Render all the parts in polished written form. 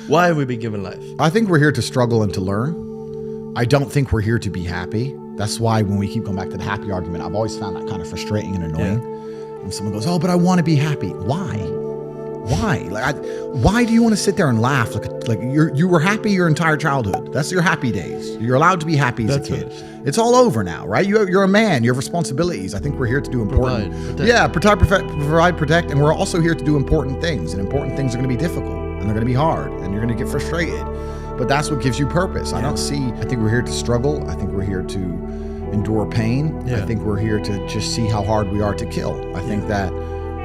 Why have we been given life? I think we're here to struggle and to learn. I don't think we're here to be happy. That's why when we keep going back to the happy argument, I've always found that kind of frustrating and annoying. When someone goes, "Oh, but I want to be happy." Why? Why do you want to sit there and laugh like you were happy your entire childhood? That's your happy days. You're allowed to be happy as a kid. It's all over now, right? You're a man. You have responsibilities. I think we're here to do important. Provide, protect, and we're also here to do important things. And important things are going to be difficult, and they're going to be hard, and you're going to get frustrated. But that's what gives you purpose. I think we're here to struggle. I think we're here to endure pain. I think we're here to just see how hard we are to kill. I think that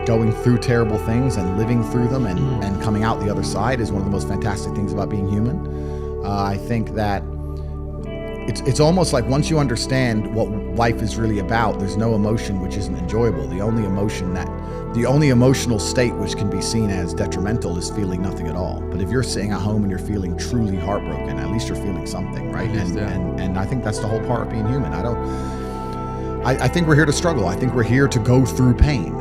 going through terrible things and living through them and coming out the other side is one of the most fantastic things about being human. I think that it's almost like once you understand what life is really about, there's no emotion which isn't enjoyable. The only emotional state which can be seen as detrimental is feeling nothing at all. But if you're sitting at home and you're feeling truly heartbroken, at least you're feeling something, right? And I think that's the whole part of being human. I think we're here to struggle. I think we're here to go through pain.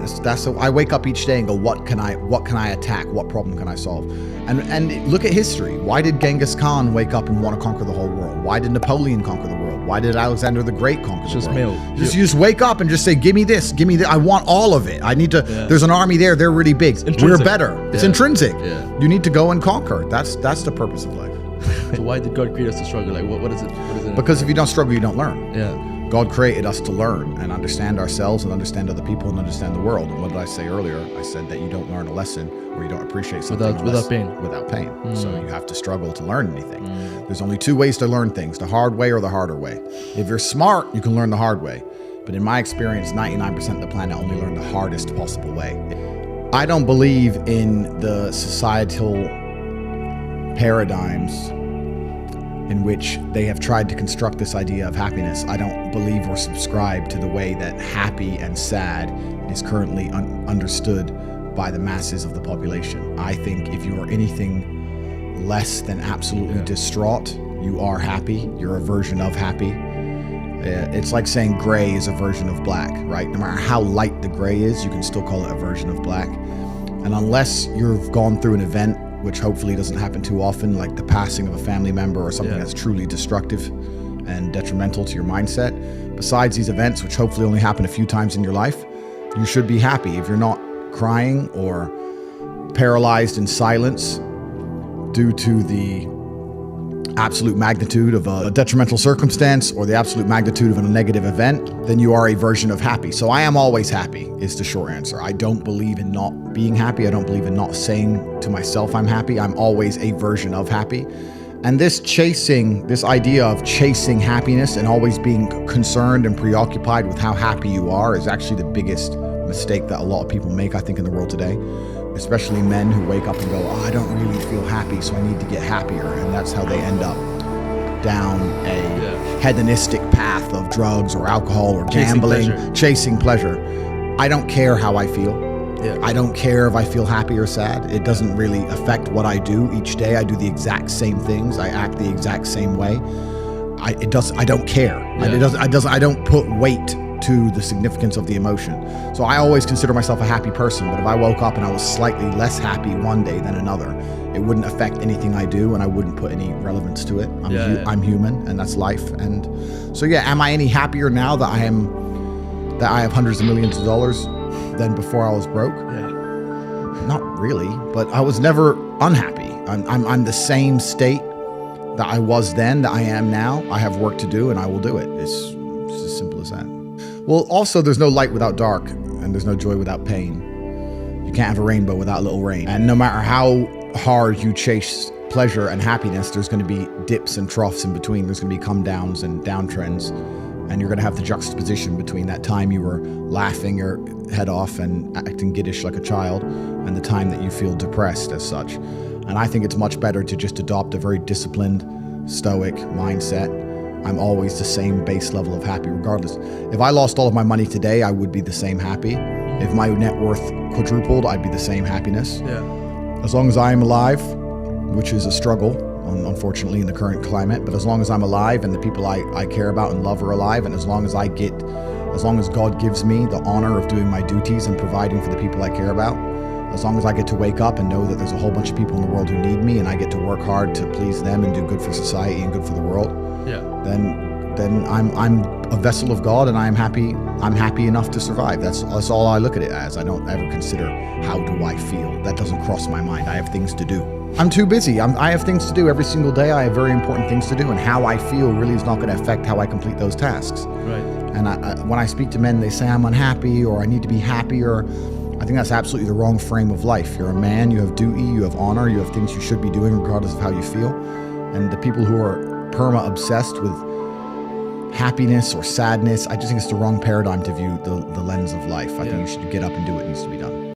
I wake up each day and go, what can I attack? What problem can I solve? And look at history. Why did Genghis Khan wake up and want to conquer the whole world? Why did Napoleon conquer the world? Why did Alexander the Great conquer the world? You just wake up and just say, give me this, give me that. I want all of it. I need to, there's an army there. They're really big. We're better. It's intrinsic. Yeah. You need to go and conquer. That's the purpose of life. So why did God create us to struggle? Like, what is it? Because if you don't struggle, you don't learn. Yeah. God created us to learn and understand ourselves and understand other people and understand the world. And what did I say earlier? I said that you don't learn a lesson or you don't appreciate something without pain. Without pain. So you have to struggle to learn anything. There's only two ways to learn things, the hard way or the harder way. If you're smart, you can learn the hard way. But in my experience, 99% of the planet only learn the hardest possible way. I don't believe in the societal paradigms in which they have tried to construct this idea of happiness. I don't believe or subscribe to the way that happy and sad is currently understood by the masses of the population. I think if you are anything less than absolutely distraught, you are happy. You're a version of happy. It's like saying gray is a version of black, right? No matter how light the gray is, you can still call it a version of black. And unless you've gone through an event which hopefully doesn't happen too often, like the passing of a family member or something that's truly destructive and detrimental to your mindset. Besides these events, which hopefully only happen a few times in your life, you should be happy. If you're not crying or paralyzed in silence due to the absolute magnitude of a detrimental circumstance or the absolute magnitude of a negative event, then you are a version of happy. So I am always happy is the short answer. I don't believe in not being happy. I don't believe in not saying to myself I'm happy. I'm always a version of happy. And this idea of chasing happiness and always being concerned and preoccupied with how happy you are is actually the biggest mistake that a lot of people make, I think, in the world today. Especially men who wake up and go, I don't really feel happy, so I need to get happier. And that's how they end up down a hedonistic path of drugs or alcohol or gambling, chasing pleasure. I don't care how I feel. I don't care if I feel happy or sad. It doesn't really affect what I do each day. I do the exact same things. I act the exact same way. I don't care. I don't put weight to the significance of the emotion. So I always consider myself a happy person, but if I woke up and I was slightly less happy one day than another, it wouldn't affect anything I do and I wouldn't put any relevance to it. I'm human and that's life. And so am I any happier now that I have hundreds of millions of dollars than before I was broke? Not really, but I was never unhappy. I'm the same state that I was then that I am now. I have work to do and I will do it. It's as simple as that. Well, also, there's no light without dark, and there's no joy without pain. You can't have a rainbow without a little rain. And no matter how hard you chase pleasure and happiness, there's going to be dips and troughs in between. There's going to be come downs and downtrends, and you're going to have the juxtaposition between that time you were laughing your head off and acting giddish like a child, and the time that you feel depressed as such. And I think it's much better to just adopt a very disciplined, stoic mindset. I'm always the same base level of happy regardless. If I lost all of my money today, I would be the same happy. If my net worth quadrupled, I'd be the same happiness. As long as I am alive, which is a struggle, unfortunately, in the current climate, but as long as I'm alive and the people I care about and love are alive, and as long as God gives me the honor of doing my duties and providing for the people I care about, As long as I get to wake up and know that there's a whole bunch of people in the world who need me, and I get to work hard to please them and do good for society and good for the world, Yeah. then I'm a vessel of God, and I'm happy enough to survive. That's all I look at it as. I don't ever consider how do I feel. That doesn't cross my mind. I have things to do. I'm too busy. I have things to do every single day. I have very important things to do, and how I feel really is not going to affect how I complete those tasks. Right. And when I speak to men, they say I'm unhappy or I need to be happier. I think that's absolutely the wrong frame of life. You're a man, you have duty, you have honor, you have things you should be doing regardless of how you feel. And the people who are perma-obsessed with happiness or sadness, I just think it's the wrong paradigm to view the lens of life. I think you should get up and do what needs to be done.